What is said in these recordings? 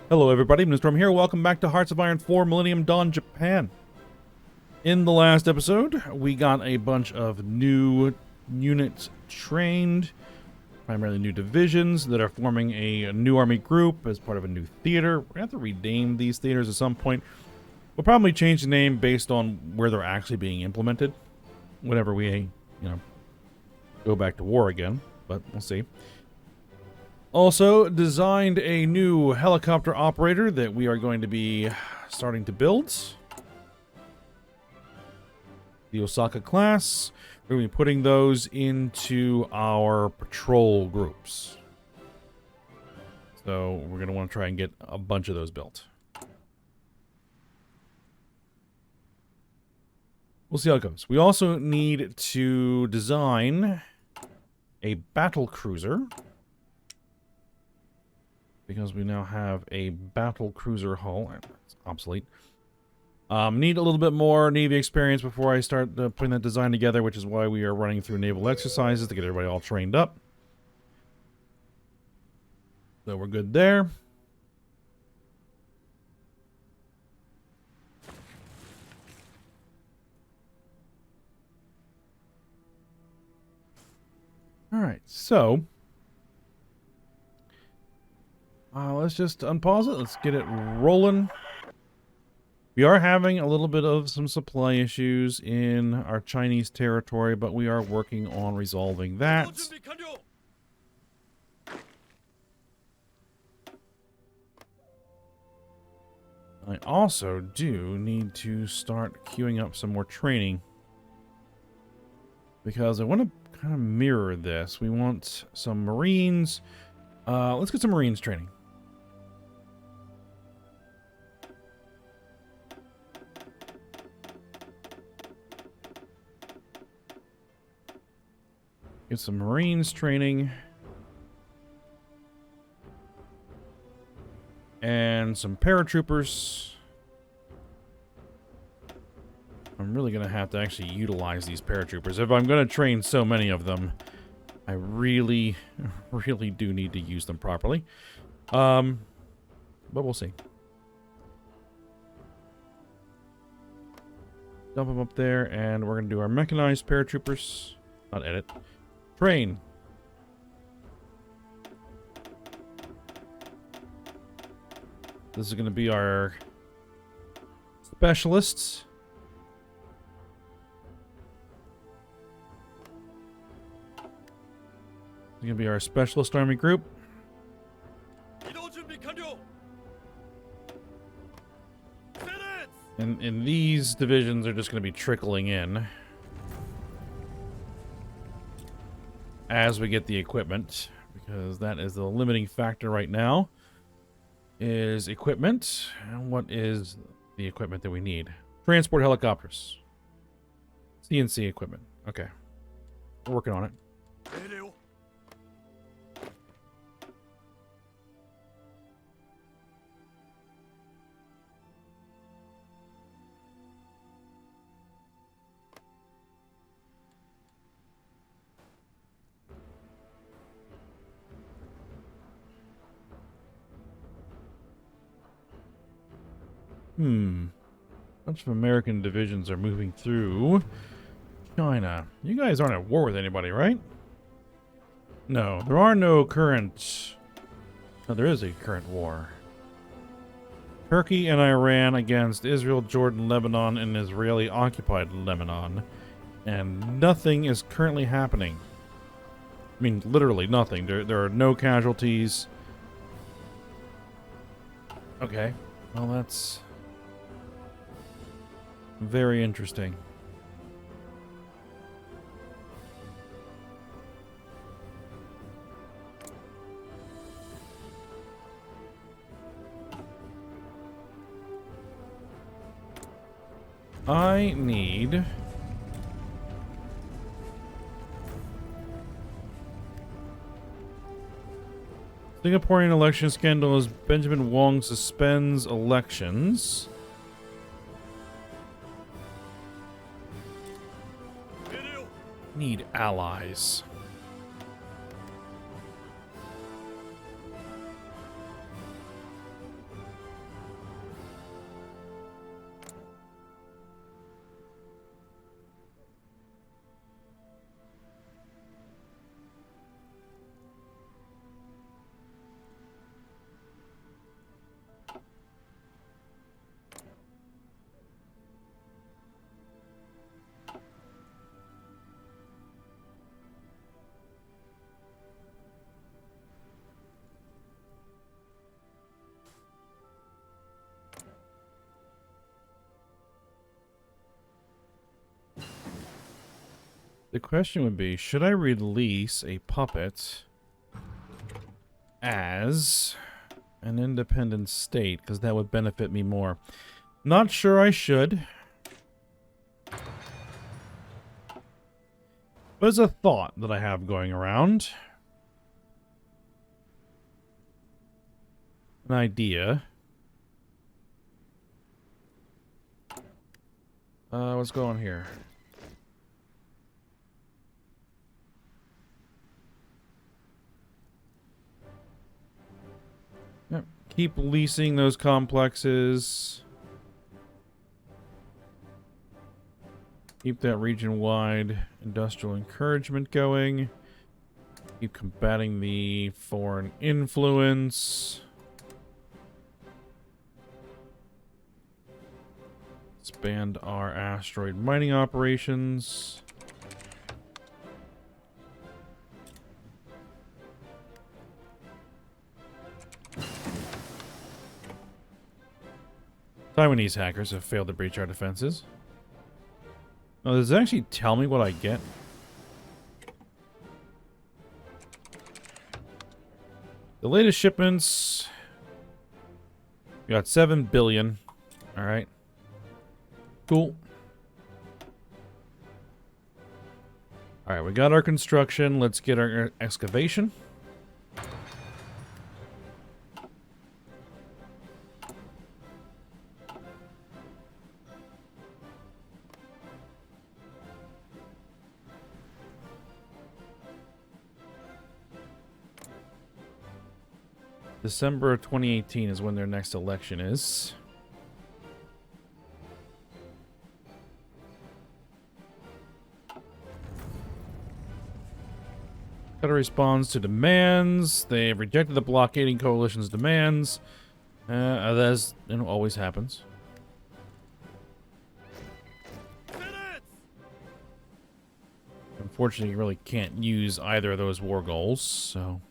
Hello everybody, Mr. Storm here. Welcome back to Hearts of Iron 4 Millennium Dawn, Japan. In the last episode, we got a bunch of new units trained, primarily new divisions that are forming a new army group as part of a new theater. We're going to have to rename these theaters at some point. We'll probably change the name based on where they're actually being implemented, whenever we, go back to war again, but we'll see. Also designed a new helicopter operator that we are going to be starting to build. The Osaka class. We're going to be putting those into our patrol groups. So we're going to want to try and get a bunch of those built. We'll see how it goes. We also need to design a battle cruiser, because we now have a battle cruiser hull. It's obsolete. Need a little bit more Navy experience before I start putting that design together, which is why we are running through naval exercises to get everybody all trained up. So we're good there. Alright, so let's just unpause it. Let's get it rolling. We are having a little bit of some supply issues in our Chinese territory, but we are working on resolving that. I also do need to start queuing up some more training, because I want to kind of mirror this. We want some Marines. Let's get some Marines training. Get some Marines training. And some paratroopers. I'm really going to have to actually utilize these paratroopers. If I'm going to train so many of them, I really do need to use them properly. But we'll see. Dump them up there, and we're going to do our mechanized paratroopers. Not edit. Train. This is going to be our specialists. It's going to be our specialist army group. And these divisions are just going to be trickling in as we get the equipment, because that is the limiting factor right now, is equipment. And what is the equipment that we need? Transport helicopters. CNC equipment. Okay. We're working on it. Bunch of American divisions are moving through China. You guys aren't at war with anybody, right? No, there are no current... No, there is a current war. Turkey and Iran against Israel, Jordan, Lebanon, and Israeli-occupied Lebanon. And nothing is currently happening. I mean, literally nothing. There are no casualties. Okay. Well, that's very interesting. I need... Singaporean election scandal as Benjamin Wong suspends elections. Need allies. The question would be, should I release a puppet as an independent state? Because that would benefit me more. Not sure I should. But it's a thought that I have going around. An idea. What's going on here? Yep. Keep leasing those complexes. Keep that region-wide industrial encouragement going. Keep combating the foreign influence. Expand our asteroid mining operations. Taiwanese hackers have failed to breach our defenses. Oh, does it actually tell me what I get? The latest shipments. We got 7 billion. Alright. Cool. Alright, we got our construction. Let's get our excavation. December of 2018 is when their next election is. Qatar responds to demands. They have rejected the blockading coalition's demands. As always happens. Unfortunately, you really can't use either of those war goals, so...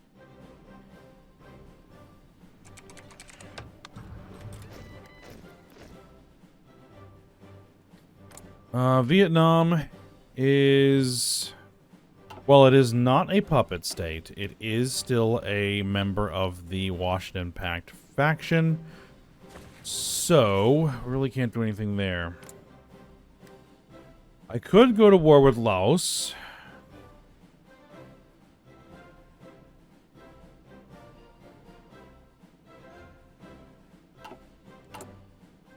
Vietnam is... Well, it is not a puppet state. It is still a member of the Washington Pact faction. So, really can't do anything there. I could go to war with Laos.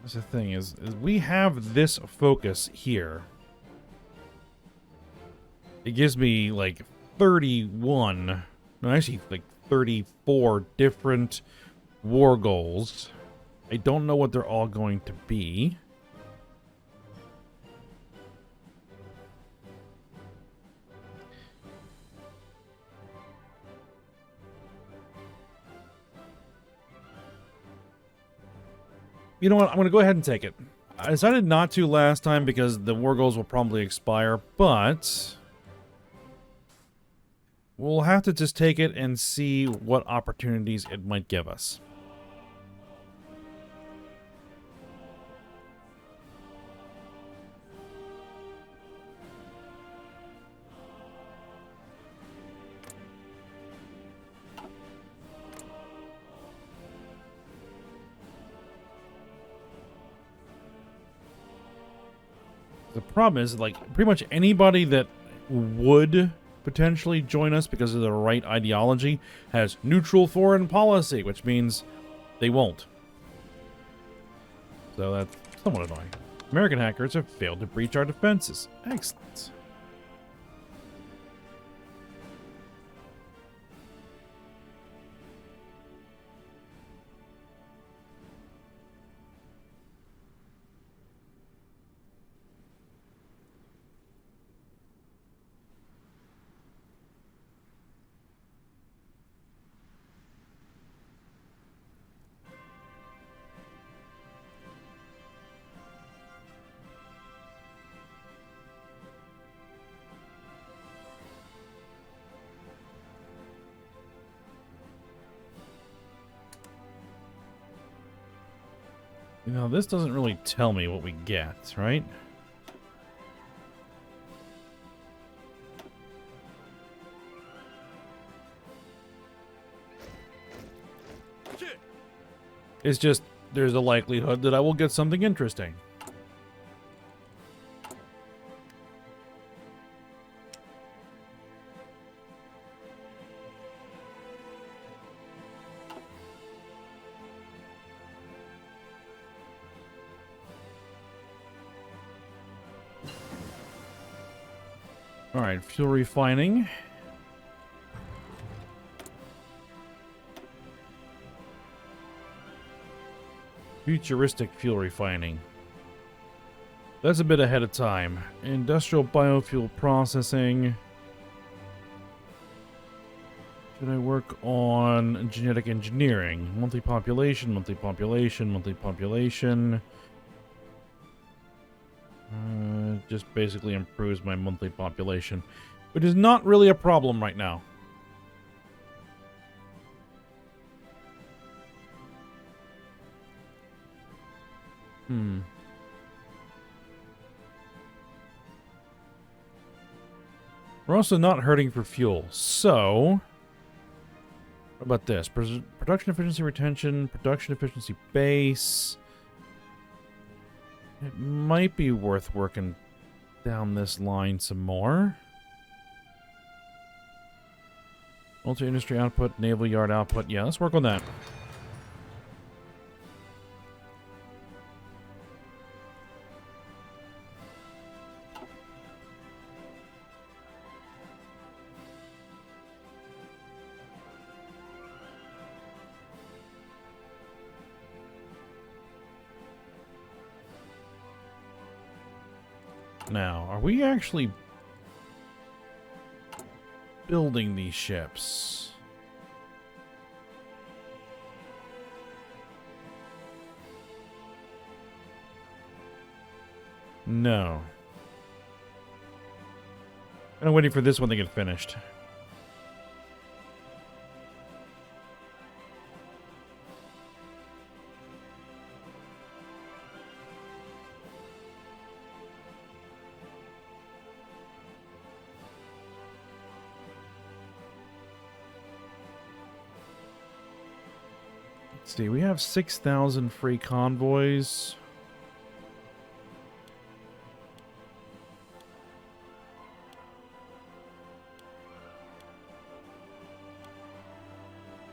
That's the thing is we have this focus here. It gives me like 31, no, actually like 34 different war goals. I don't know what they're all going to be. You know what? I'm going to go ahead and take it. I decided not to last time because the war goals will probably expire, but we'll have to just take it and see what opportunities it might give us. The problem is, like, pretty much anybody that would potentially join us because of the right ideology has neutral foreign policy, which means they won't. So that's somewhat annoying. American hackers have failed to breach our defenses. Excellent. You know, this doesn't really tell me what we get, right? It's just, there's a likelihood that I will get something interesting. Alright, fuel refining. Futuristic fuel refining. That's a bit ahead of time. Industrial biofuel processing. Should I work on genetic engineering? Monthly population, monthly population, monthly population. Just basically improves my monthly population, which is not really a problem right now. We're also not hurting for fuel, so... What about this? Production efficiency retention, production efficiency base... It might be worth working down this line some more. Multi-industry output, naval yard output. Yeah, let's work on that. Now, are we actually building these ships? No. I'm waiting for this one to get finished. Let's see, we have 6,000 free convoys.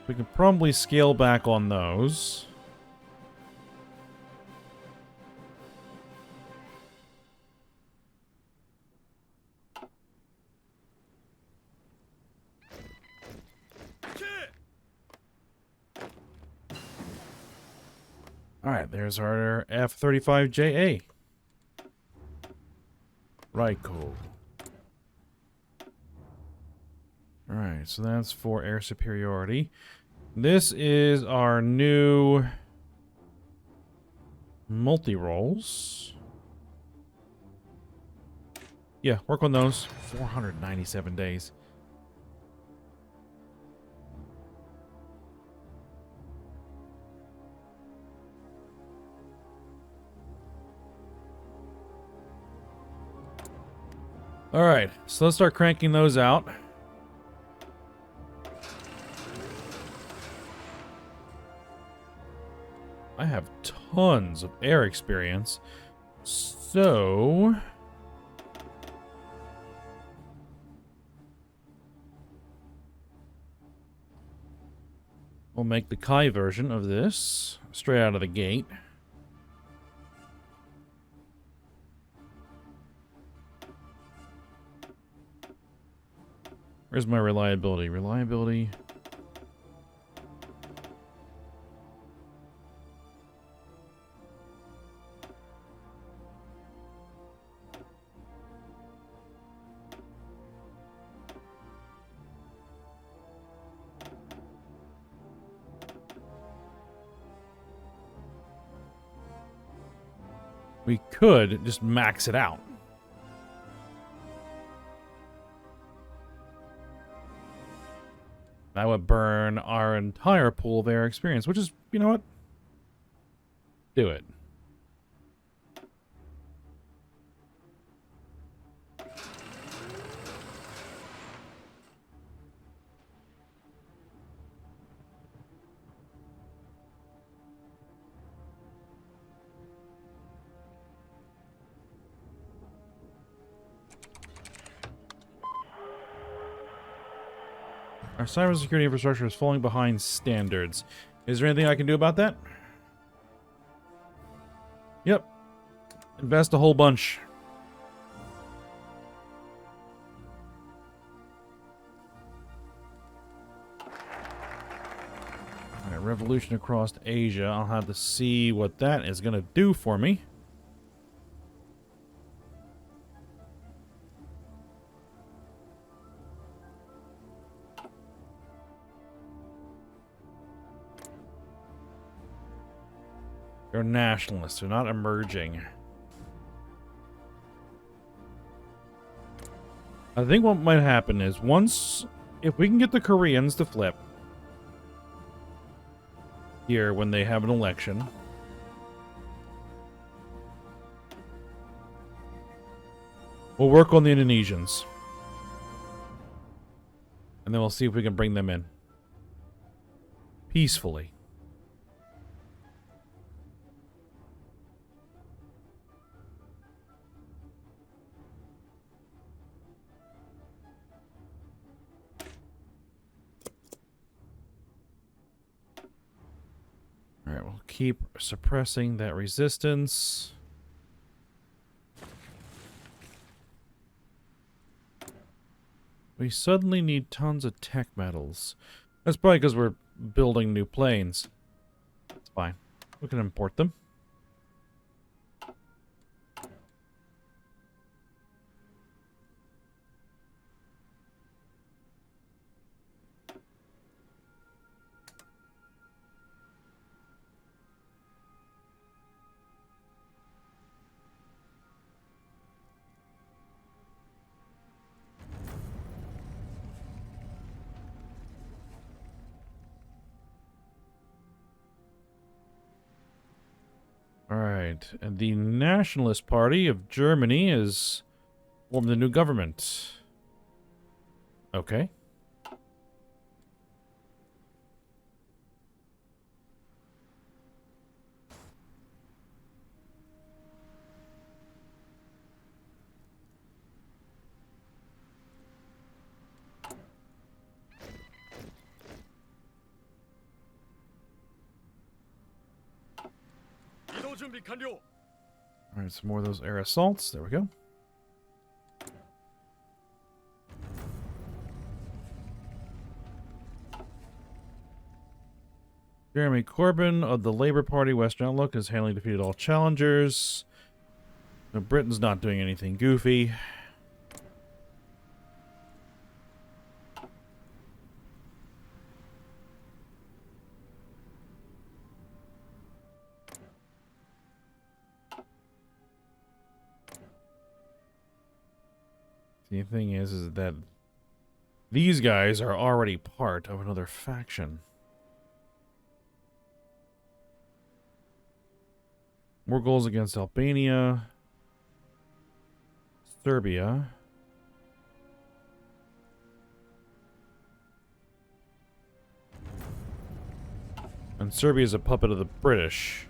We can probably scale back on those. Alright, there's our F-35JA. Right, cool. Alright, so that's for air superiority. This is our new multi-rolls. Yeah, work on those. 497 days. Alright, so let's start cranking those out. I have tons of air experience, so... we'll make the Kai version of this straight out of the gate. Where's my reliability? Reliability. We could just max it out. That would burn our entire pool of air experience, which is, you know what? Do it. Our cybersecurity infrastructure is falling behind standards. Is there anything I can do about that? Yep. Invest a whole bunch. Alright, revolution across Asia. I'll have to see what that is going to do for me. They're nationalists. They're not emerging. I think what might happen is if we can get the Koreans to flip here when they have an election, we'll work on the Indonesians. And then we'll see if we can bring them in. Peacefully. Alright, we'll keep suppressing that resistance. We suddenly need tons of tech metals. That's probably because we're building new planes. It's fine. We can import them. Alright, and the Nationalist Party of Germany has formed the new government. Okay. Alright, some more of those air assaults. There we go. Jeremy Corbyn of the Labour Party Western Outlook has handily defeated all challengers. Now, Britain's not doing anything goofy. The thing is that these guys are already part of another faction. More goals against Albania, Serbia. And Serbia is a puppet of the British.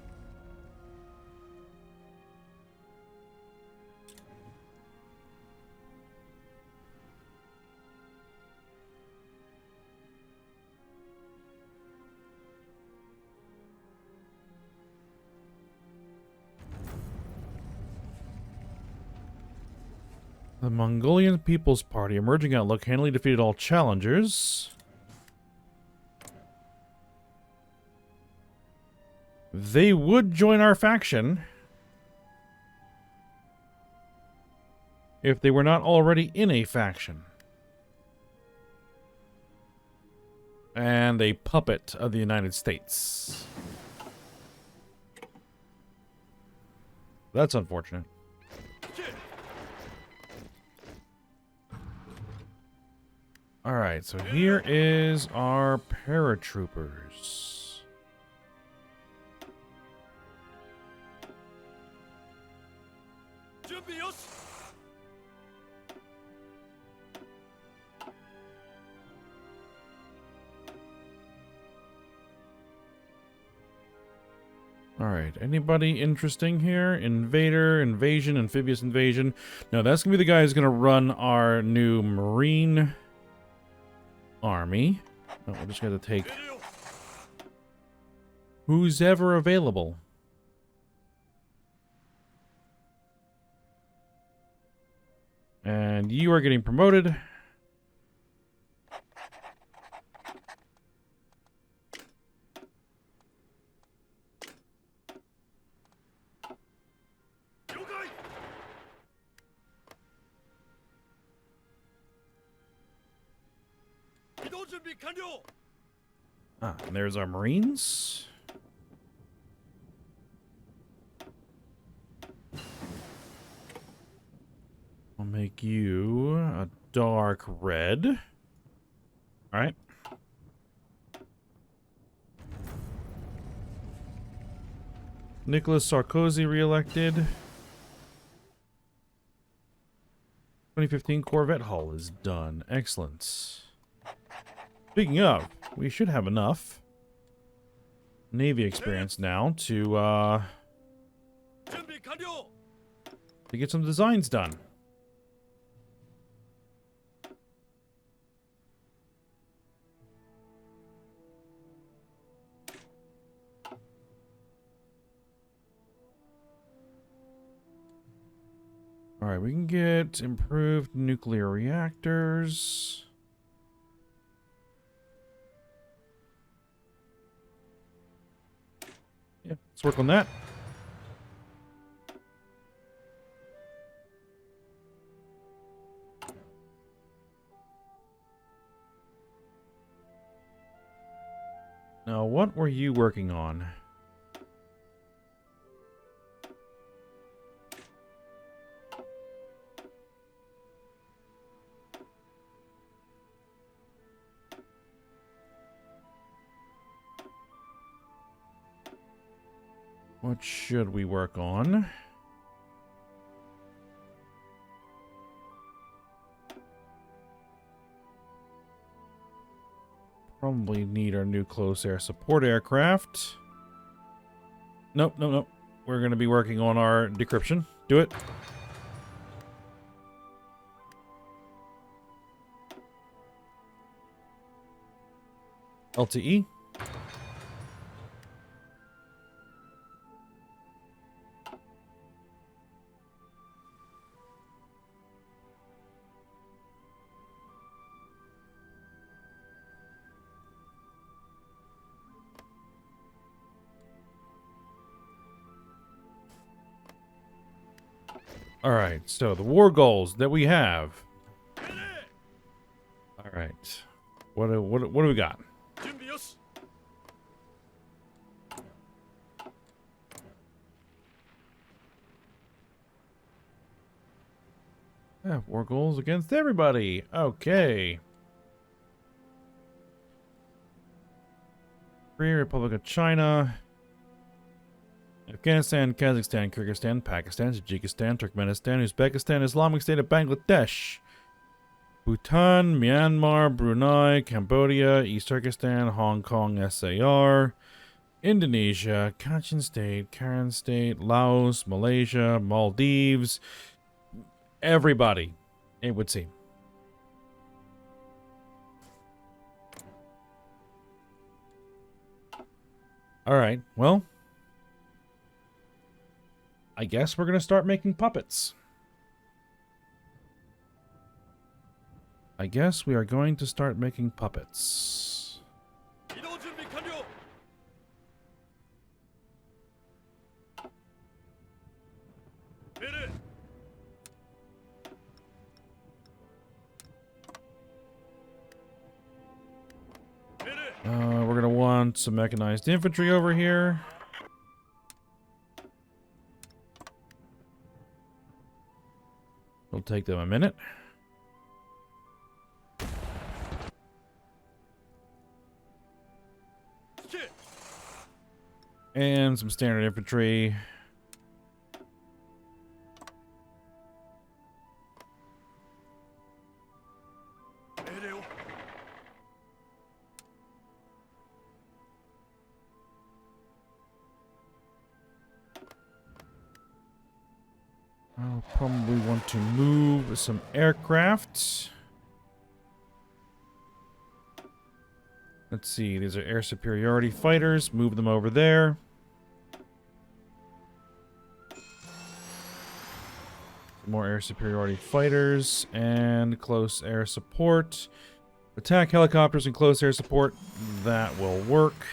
The Mongolian People's Party, emerging outlook, handily defeated all challengers. They would join our faction if they were not already in a faction. And a puppet of the United States. That's unfortunate. Alright, so here is our paratroopers. Alright, anybody interesting here? Invader, invasion, amphibious invasion. No, that's going to be the guy who's going to run our new marine army. Oh, we're just going to take who's ever available. And you are getting promoted. Ah, and there's our Marines. I'll make you a dark red. All right. Nicolas Sarkozy reelected. 2015 Corvette hull is done. Excellent. Speaking of, we should have enough Navy experience now to get some designs done. All right, we can get improved nuclear reactors. Yeah, let's work on that. Now, what were you working on? What should we work on? Probably need our new close air support aircraft. Nope, nope, nope. We're going to be working on our decryption. Do it. LTE. All right, so the war goals that we have. All right, what do we got? Yeah, war goals against everybody. Okay. Free Republic of China. Afghanistan, Kazakhstan, Kyrgyzstan, Pakistan, Tajikistan, Turkmenistan, Uzbekistan, Islamic State of Bangladesh, Bhutan, Myanmar, Brunei, Cambodia, East Turkestan, Hong Kong, SAR, Indonesia, Kachin State, Karen State, Laos, Malaysia, Maldives. Everybody, it would seem. All right, well, I guess we're going to start making puppets. I guess we are going to start making puppets. We're going to want some mechanized infantry over here. It'll take them a minute. And some standard infantry. I'll probably want to move some aircraft. Let's see. These are air superiority fighters. Move them over there. More air superiority fighters and close air support. Attack helicopters and close air support. That will work.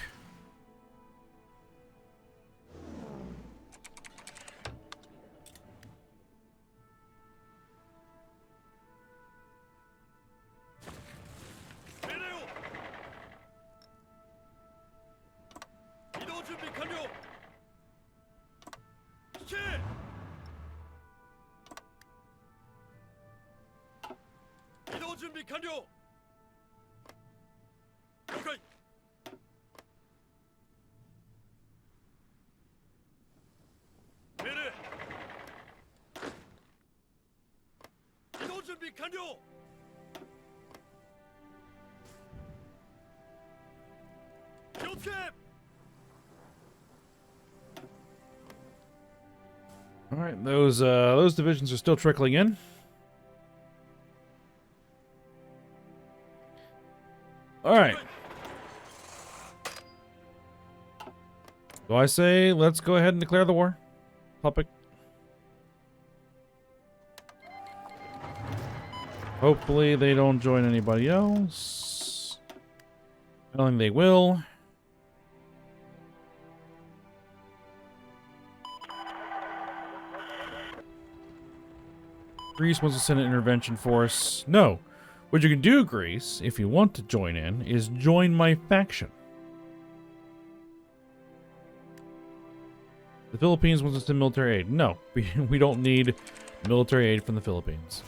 All right, those divisions are still trickling in. All right. So I say let's go ahead and declare the war. Puppet. Hopefully they don't join anybody else. I don't think they will. Greece wants to send an intervention force. No. What you can do, Greece, if you want to join in, is join my faction. The Philippines wants to send military aid. No. We don't need military aid from the Philippines.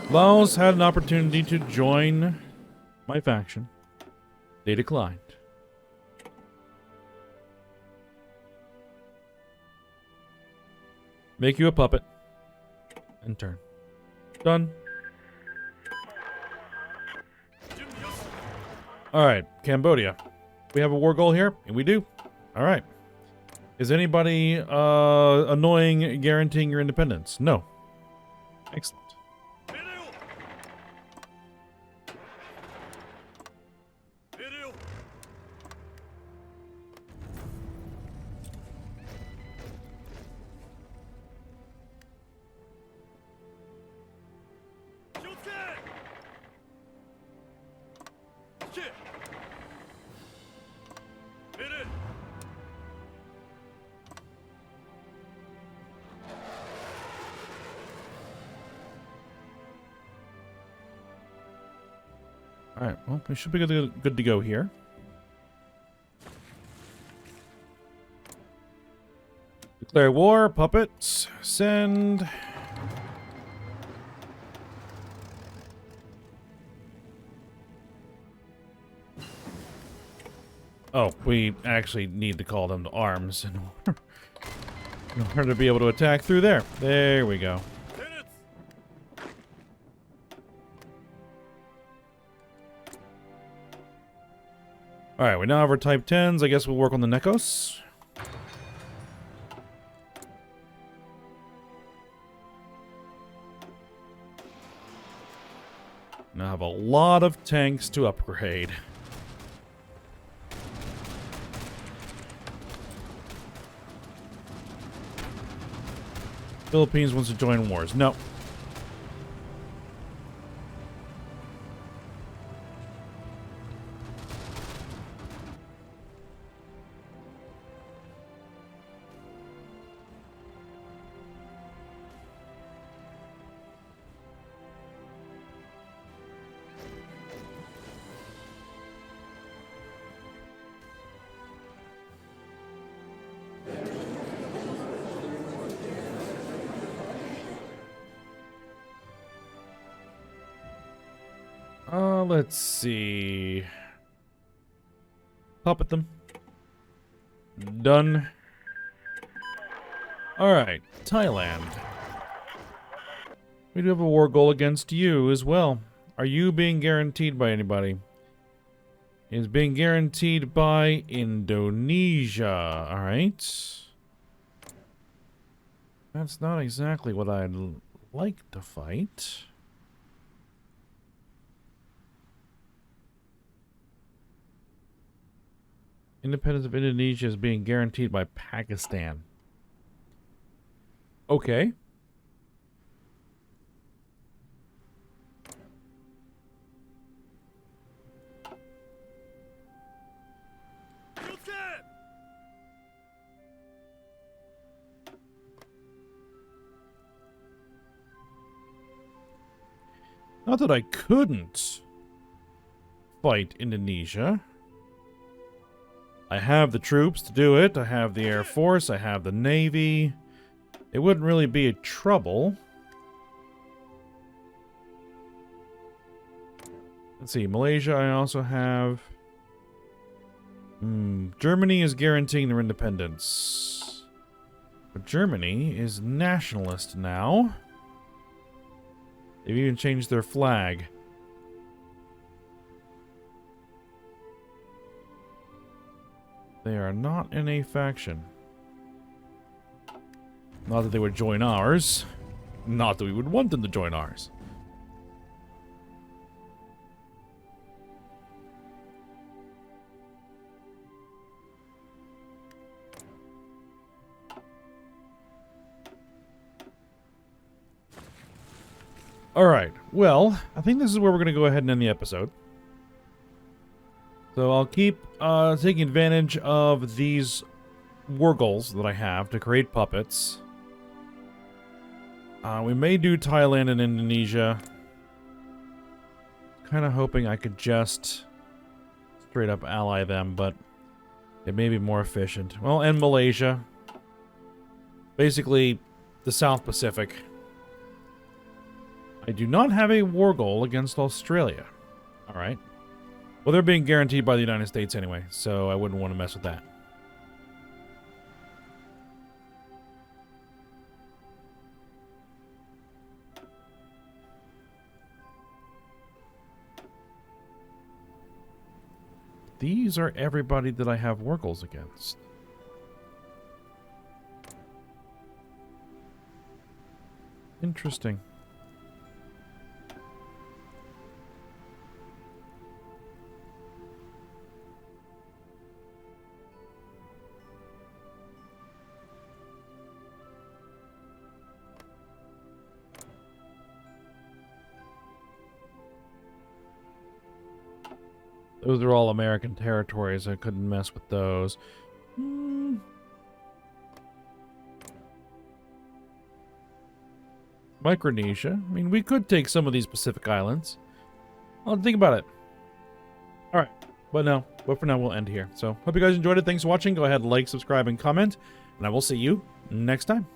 Laos had an opportunity to join my faction. They declined. Make you a puppet. And turn. Done. Alright, Cambodia. We have a war goal here? And we do. Alright. Is anybody annoying guaranteeing your independence? No. Excellent. Alright, well, we should be good to go here. Declare war, puppets, send. Oh, we actually need to call them to arms in order to be able to attack through there. There we go. Alright, we now have our Type 10s. I guess we'll work on the Nekos. Now I have a lot of tanks to upgrade. Philippines wants to join wars. No. Let's see. Puppet them. Done. Alright, Thailand. We do have a war goal against you as well. Are you being guaranteed by anybody? is being guaranteed by Indonesia. All right. That's not exactly what I'd like to fight. Independence of Indonesia is being guaranteed by Pakistan. Okay. Not that I couldn't fight Indonesia. I have the troops to do it. I have the Air Force. I have the Navy. It wouldn't really be a trouble. Let's see. Malaysia, I also have... Germany is guaranteeing their independence. But Germany is nationalist now. They've even changed their flag. They are not in a faction. Not that they would join ours. Not that we would want them to join ours. Alright, well, I think this is where we're going to go ahead and end the episode. So I'll keep taking advantage of these war goals that I have to create puppets. We may do Thailand and Indonesia. Kind of hoping I could just straight up ally them, but it may be more efficient. Well, and Malaysia. Basically, the South Pacific. I do not have a war goal against Australia. Alright. Well, they're being guaranteed by the United States anyway, so I wouldn't want to mess with that. These are everybody that I have war goals against. Interesting. Those are all American territories. I couldn't mess with those. Micronesia. I mean, we could take some of these Pacific islands. I'll think about it. Alright. But no. But for now, we'll end here. So, hope you guys enjoyed it. Thanks for watching. Go ahead, like, subscribe, and comment. And I will see you next time.